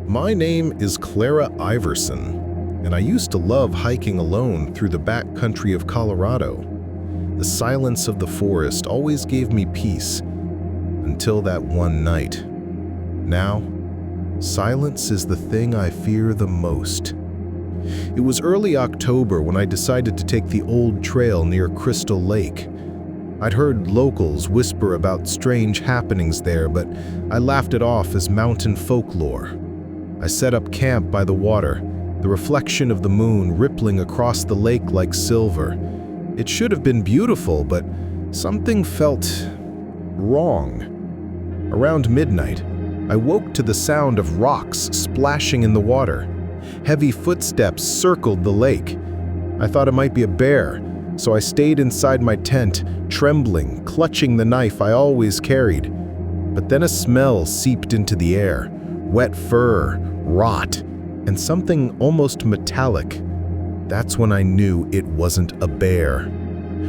My name is Clara Iverson, and I used to love hiking alone through the backcountry of Colorado. The silence of the forest always gave me peace, until that one night. Now, silence is the thing I fear the most. It was early October when I decided to take the old trail near Crystal Lake. I'd heard locals whisper about strange happenings there, but I laughed it off as mountain folklore. I set up camp by the water, the reflection of the moon rippling across the lake like silver. It should have been beautiful, but something felt wrong. Around midnight, I woke to the sound of rocks splashing in the water. Heavy footsteps circled the lake. I thought it might be a bear, so I stayed inside my tent, trembling, clutching the knife I always carried. But then a smell seeped into the air. Wet fur, rot, and something almost metallic. That's when I knew it wasn't a bear.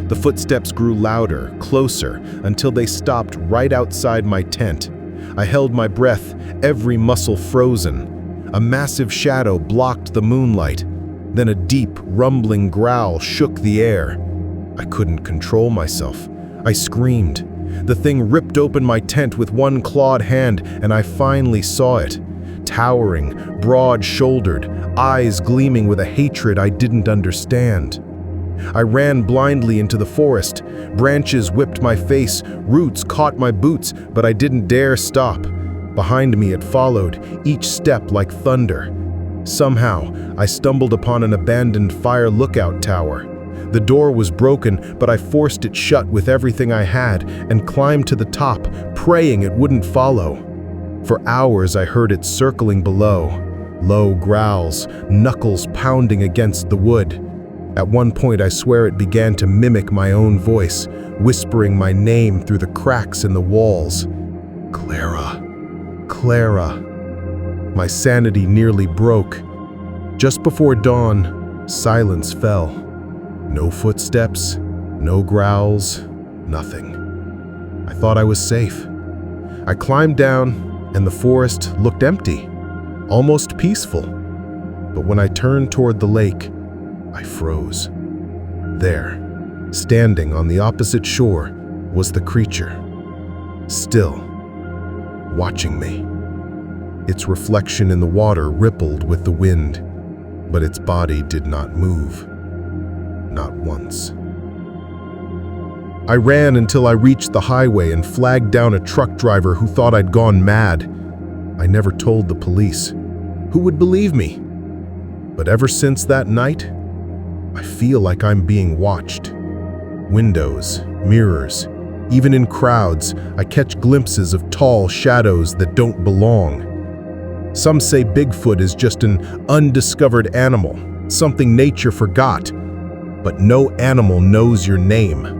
The footsteps grew louder, closer, until they stopped right outside my tent. I held my breath, every muscle frozen. A massive shadow blocked the moonlight. Then a deep, rumbling growl shook the air. I couldn't control myself. I screamed. The thing ripped open my tent with one clawed hand, and I finally saw it. Towering, broad-shouldered, eyes gleaming with a hatred I didn't understand. I ran blindly into the forest. Branches whipped my face, roots caught my boots, but I didn't dare stop. Behind me it followed, each step like thunder. Somehow, I stumbled upon an abandoned fire lookout tower. The door was broken, but I forced it shut with everything I had and climbed to the top, praying it wouldn't follow. For hours I heard it circling below, low growls, knuckles pounding against the wood. At one point I swear it began to mimic my own voice, whispering my name through the cracks in the walls. Clara, Clara. My sanity nearly broke. Just before dawn, silence fell. No footsteps, no growls, nothing. I thought I was safe. I climbed down, and the forest looked empty, almost peaceful. But when I turned toward the lake, I froze. There, standing on the opposite shore, was the creature, still, watching me. Its reflection in the water rippled with the wind, but its body did not move. Not once. I ran until I reached the highway and flagged down a truck driver who thought I'd gone mad. I never told the police. Who would believe me? But ever since that night, I feel like I'm being watched. Windows, mirrors, even in crowds, I catch glimpses of tall shadows that don't belong. Some say Bigfoot is just an undiscovered animal, something nature forgot. But no animal knows your name.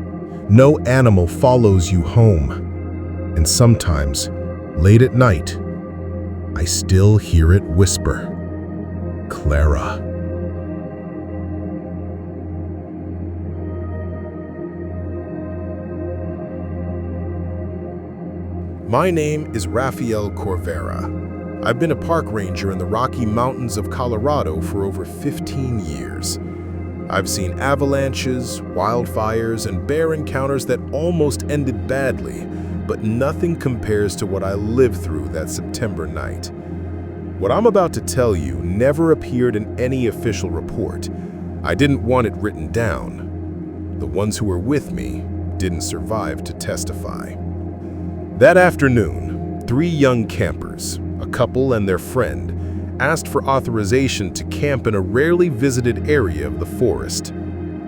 No animal follows you home. And sometimes, late at night, I still hear it whisper, Clara. My name is Rafael Corvera. I've been a park ranger in the Rocky Mountains of Colorado for over 15 years. I've seen avalanches, wildfires, and bear encounters that almost ended badly, but nothing compares to what I lived through that September night. What I'm about to tell you never appeared in any official report. I didn't want it written down. The ones who were with me didn't survive to testify. That afternoon, 3 young campers, a couple and their friend, asked for authorization to camp in a rarely visited area of the forest.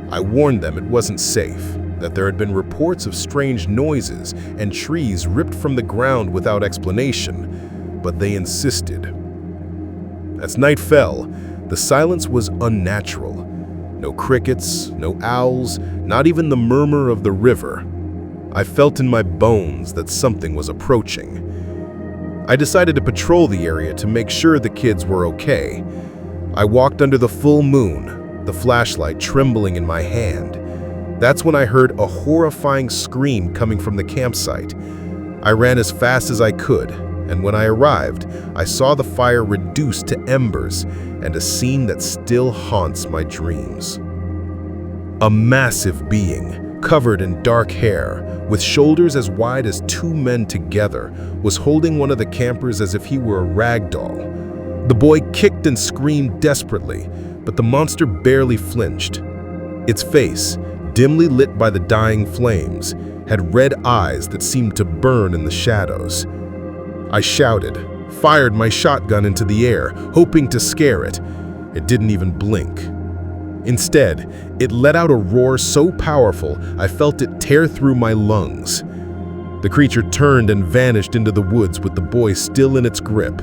I warned them it wasn't safe, that there had been reports of strange noises and trees ripped from the ground without explanation, but they insisted. As night fell, the silence was unnatural. No crickets, no owls, not even the murmur of the river. I felt in my bones that something was approaching. I decided to patrol the area to make sure the kids were okay. I walked under the full moon, the flashlight trembling in my hand. That's when I heard a horrifying scream coming from the campsite. I ran as fast as I could, and when I arrived, I saw the fire reduced reduced to embers, and a scene that still haunts my dreams. A massive being, covered in dark hair, with shoulders as wide as two men together, was holding one of the campers as if he were a rag doll. The boy kicked and screamed desperately, but the monster barely flinched. Its face, dimly lit by the dying flames, had red eyes that seemed to burn in the shadows. I shouted, fired my shotgun into the air, hoping to scare it. It didn't even blink. Instead, it let out a roar so powerful I felt it tear through my lungs. The creature turned and vanished into the woods with the boy still in its grip.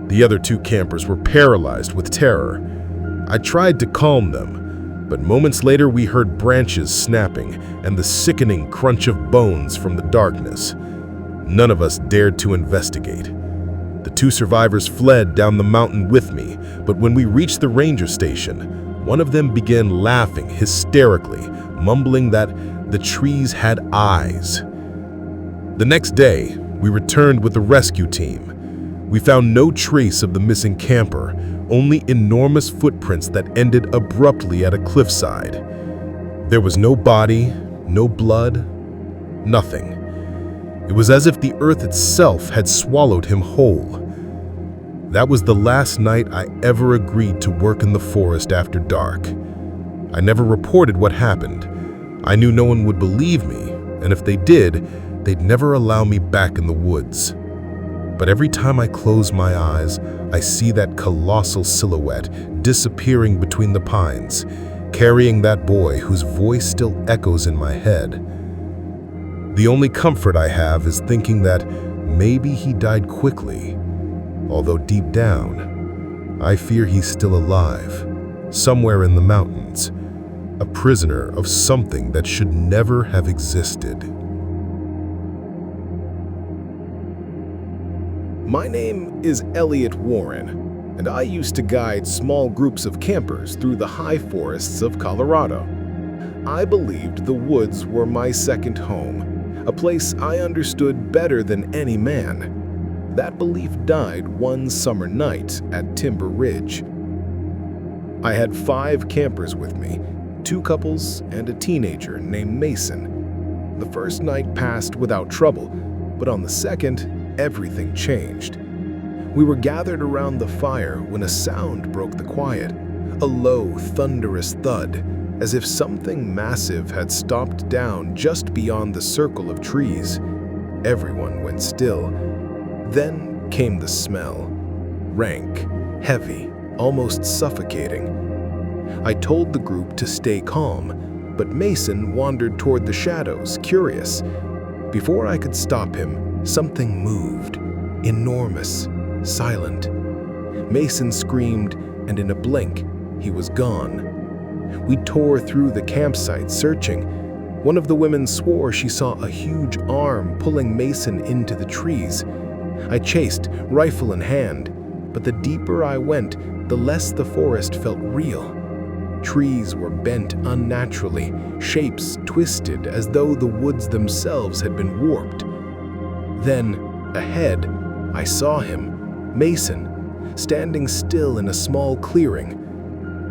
The other two campers were paralyzed with terror. I tried to calm them, but moments later we heard branches snapping and the sickening crunch of bones from the darkness. None of us dared to investigate. The two survivors fled down the mountain with me, but when we reached the ranger station, one of them began laughing hysterically, mumbling that the trees had eyes. The next day, we returned with the rescue team. We found no trace of the missing camper, only enormous footprints that ended abruptly at a cliffside. There was no body, no blood, nothing. It was as if the earth itself had swallowed him whole. That was the last night I ever agreed to work in the forest after dark. I never reported what happened. I knew no one would believe me, and if they did, they'd never allow me back in the woods. But every time I close my eyes, I see that colossal silhouette disappearing between the pines, carrying that boy whose voice still echoes in my head. The only comfort I have is thinking that maybe he died quickly, although deep down, I fear he's still alive, somewhere in the mountains, a prisoner of something that should never have existed. My name is Elliot Warren, and I used to guide small groups of campers through the high forests of Colorado. I believed the woods were my second home, a place I understood better than any man. That belief died one summer night at Timber Ridge. I had 5 campers with me, 2 couples and a teenager named Mason. The first night passed without trouble, but on the second, everything changed. We were gathered around the fire when a sound broke the quiet, a low, thunderous thud, as if something massive had stopped down just beyond the circle of trees. Everyone went still. Then came the smell, rank, heavy, almost suffocating. I told the group to stay calm, but Mason wandered toward the shadows, curious. Before I could stop him, something moved, enormous, silent. Mason screamed, and in a blink, he was gone. We tore through the campsite searching. One of the women swore she saw a huge arm pulling Mason into the trees. I chased, rifle in hand, but the deeper I went, the less the forest felt real. Trees were bent unnaturally, shapes twisted as though the woods themselves had been warped. Then, ahead, I saw him, Mason, standing still in a small clearing.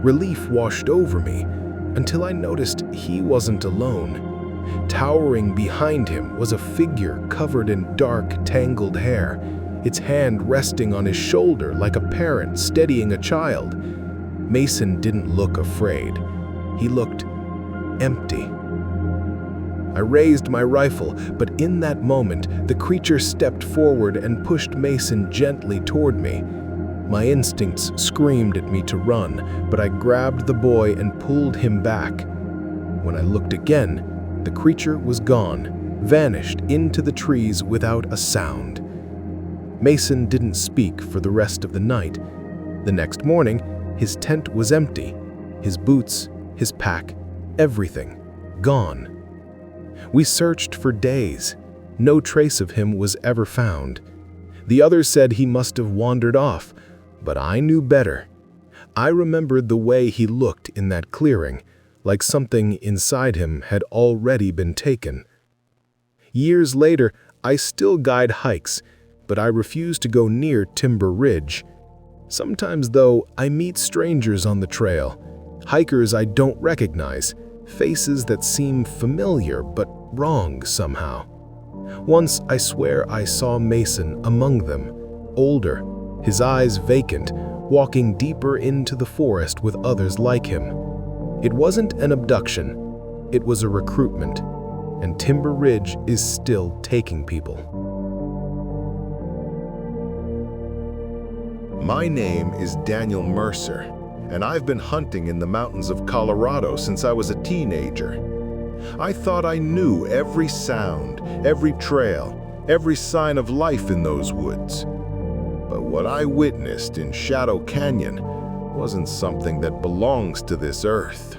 Relief washed over me until I noticed he wasn't alone. Towering behind him was a figure covered in dark, tangled hair, its hand resting on his shoulder like a parent steadying a child. Mason didn't look afraid. He looked empty. I raised my rifle, but in that moment, the creature stepped forward and pushed Mason gently toward me. My instincts screamed at me to run, but I grabbed the boy and pulled him back. When I looked again, the creature was gone, vanished into the trees without a sound. Mason didn't speak for the rest of the night. The next morning, his tent was empty. His boots, his pack, everything, gone. We searched for days. No trace of him was ever found. The others said he must have wandered off, but I knew better. I remembered the way he looked in that clearing, like something inside him had already been taken. Years later, I still guide hikes, but I refuse to go near Timber Ridge. Sometimes, though, I meet strangers on the trail, hikers I don't recognize, faces that seem familiar but wrong somehow. Once, I swear I saw Mason among them, older, his eyes vacant, walking deeper into the forest with others like him. It wasn't an abduction, it was a recruitment, and Timber Ridge is still taking people. My name is Daniel Mercer, and I've been hunting in the mountains of Colorado since I was a teenager. I thought I knew every sound, every trail, every sign of life in those woods. But what I witnessed in Shadow Canyon wasn't something that belongs to this earth.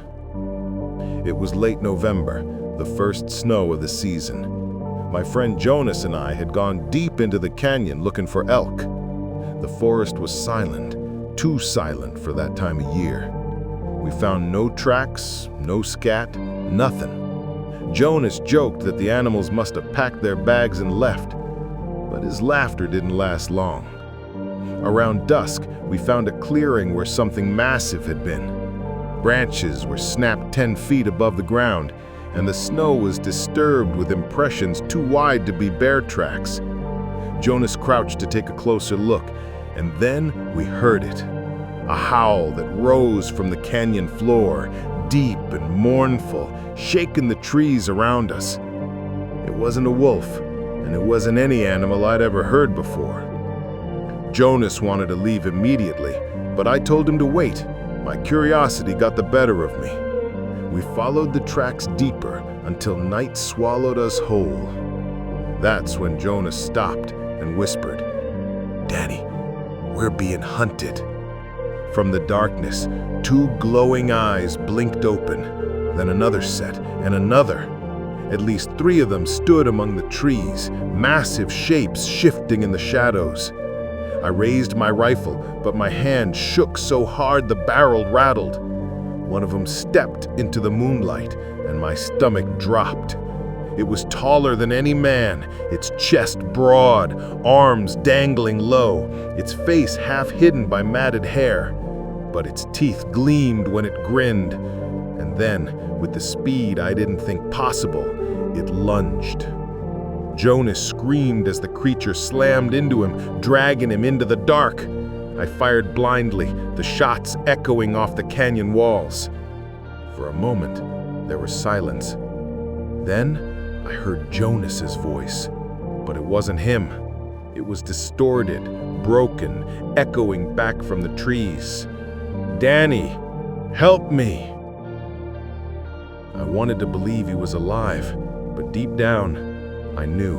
It was late November, the first snow of the season. My friend Jonas and I had gone deep into the canyon looking for elk. The forest was silent, too silent for that time of year. We found no tracks, no scat, nothing. Jonas joked that the animals must have packed their bags and left, but his laughter didn't last long. Around dusk, we found a clearing where something massive had been. Branches were snapped 10 feet above the ground, and the snow was disturbed with impressions too wide to be bear tracks. Jonas crouched to take a closer look, and then we heard it. A howl that rose from the canyon floor, deep and mournful, shaking the trees around us. It wasn't a wolf, and it wasn't any animal I'd ever heard before. Jonas wanted to leave immediately, but I told him to wait. My curiosity got the better of me. We followed the tracks deeper until night swallowed us whole. That's when Jonas stopped and whispered, "Danny, we're being hunted." From the darkness, 2 glowing eyes blinked open, then another set and another. At least 3 of them stood among the trees, massive shapes shifting in the shadows. I raised my rifle, but my hand shook so hard the barrel rattled. One of them stepped into the moonlight, and my stomach dropped. It was taller than any man, its chest broad, arms dangling low, its face half hidden by matted hair. But its teeth gleamed when it grinned, and then, with the speed I didn't think possible, it lunged. Jonas screamed as the creature slammed into him, dragging him into the dark. I fired blindly, the shots echoing off the canyon walls. For a moment, there was silence. Then, I heard Jonas's voice, but it wasn't him. It was distorted, broken, echoing back from the trees. "Danny, help me!" I wanted to believe he was alive, but deep down, I knew.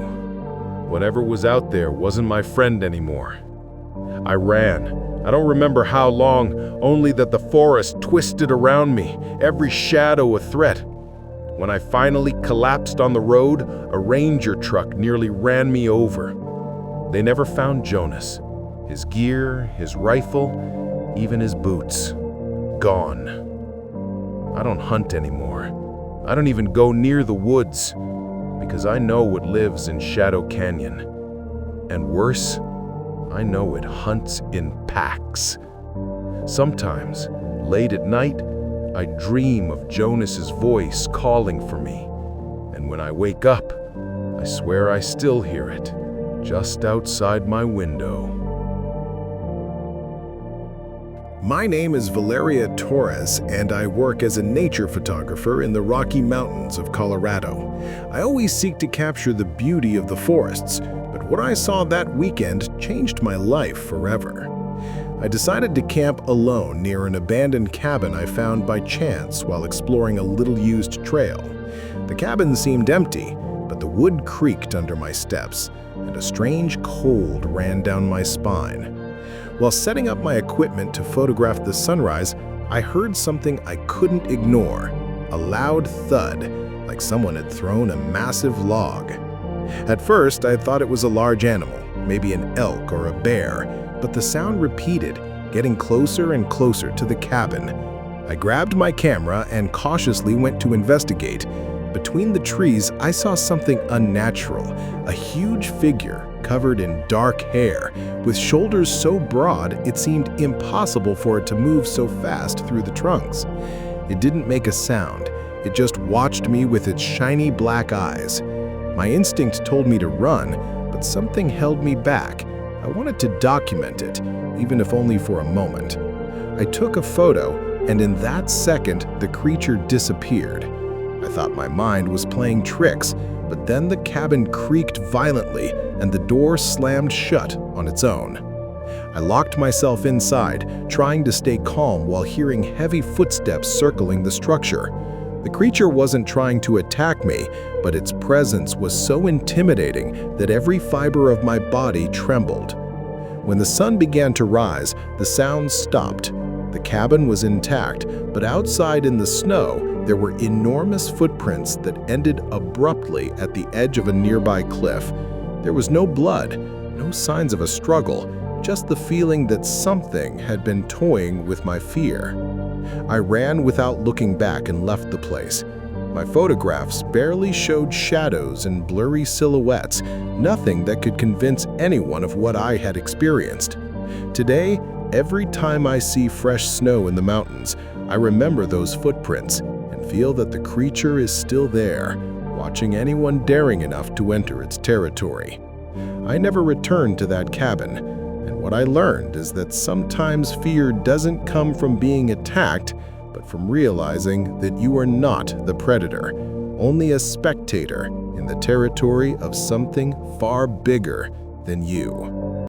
Whatever was out there wasn't my friend anymore. I ran. I don't remember how long, only that the forest twisted around me, every shadow a threat. When I finally collapsed on the road, a ranger truck nearly ran me over. They never found Jonas. His gear, his rifle, even his boots. Gone. I don't hunt anymore. I don't even go near the woods, because I know what lives in Shadow Canyon. And worse, I know it hunts in packs. Sometimes, late at night, I dream of Jonas's voice calling for me. And when I wake up, I swear I still hear it, just outside my window. My name is Valeria Torres, and I work as a nature photographer in the Rocky Mountains of Colorado. I always seek to capture the beauty of the forests, but what I saw that weekend changed my life forever. I decided to camp alone near an abandoned cabin I found by chance while exploring a little-used trail. The cabin seemed empty, but the wood creaked under my steps, and a strange cold ran down my spine. While setting up my equipment to photograph the sunrise, I heard something I couldn't ignore, a loud thud, like someone had thrown a massive log. At first, I thought it was a large animal, maybe an elk or a bear, but the sound repeated, getting closer and closer to the cabin. I grabbed my camera and cautiously went to investigate, but between the trees, I saw something unnatural, a huge figure covered in dark hair, with shoulders so broad it seemed impossible for it to move so fast through the trunks. It didn't make a sound, it just watched me with its shiny black eyes. My instinct told me to run, but something held me back. I wanted to document it, even if only for a moment. I took a photo, and in that second, the creature disappeared. I thought my mind was playing tricks, but then the cabin creaked violently and the door slammed shut on its own. I locked myself inside, trying to stay calm while hearing heavy footsteps circling the structure. The creature wasn't trying to attack me, but its presence was so intimidating that every fiber of my body trembled. When the sun began to rise, the sounds stopped. The cabin was intact, but outside in the snow, there were enormous footprints that ended abruptly at the edge of a nearby cliff. There was no blood, no signs of a struggle, just the feeling that something had been toying with my fear. I ran without looking back and left the place. My photographs barely showed shadows and blurry silhouettes, nothing that could convince anyone of what I had experienced. Today, every time I see fresh snow in the mountains, I remember those footprints and feel that the creature is still there, watching anyone daring enough to enter its territory. I never returned to that cabin, and what I learned is that sometimes fear doesn't come from being attacked, but from realizing that you are not the predator, only a spectator in the territory of something far bigger than you.